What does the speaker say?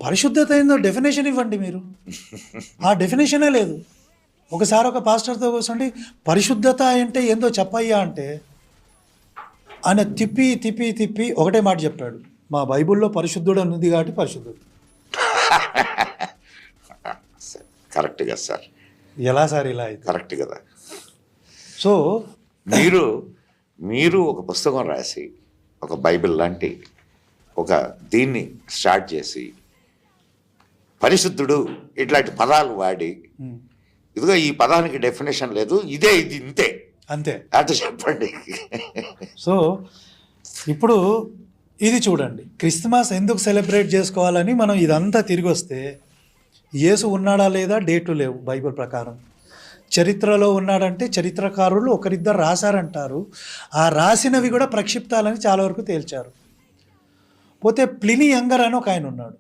పరిశుద్ధత ఏందో డెఫినేషన్ ఇవ్వండి మీరు. ఆ డెఫినేషనే లేదు. ఒకసారి ఒక పాస్టర్తో కూర్చోండి, పరిశుద్ధత అంటే ఏందో చెప్పయ్యా అంటే ఆయన తిప్పి తిప్పి తిప్పి ఒకటే మాట చెప్పాడు, మా బైబిల్లో పరిశుద్ధుడు అని ఉంది కాబట్టి పరిశుద్ధుడు. కరెక్ట్ కదా సార్? ఎలా సార్ ఇలా అయితే? కరెక్ట్ కదా. సో మీరు ఒక పుస్తకం రాసి, ఒక బైబిల్ లాంటి ఒక దీన్ని స్టార్ట్ చేసి, పరిశుద్ధుడు ఇట్లాంటి పదాలు వాడి, ఇదిగో ఈ పదానికి డెఫినేషన్ లేదు, ఇది ఇంతే అంతే అంటే చెప్పండి. సో ఇప్పుడు ఇది చూడండి, క్రిస్మస్ ఎందుకు సెలబ్రేట్ చేసుకోవాలని మనం ఇదంతా తిరిగి వస్తే, యేసు ఉన్నాడా లేదా డేట్లు లేవు బైబిల్ ప్రకారం. చరిత్రలో ఉన్నాడంటే చరిత్రకారులు ఒకరిద్దరు రాశారంటారు, ఆ రాసినవి కూడా ప్రక్షిప్తాలని చాలా వరకు తేల్చారు. పోతే ప్లినీ యంగర్ అని ఒక ఆయన ఉన్నాడు,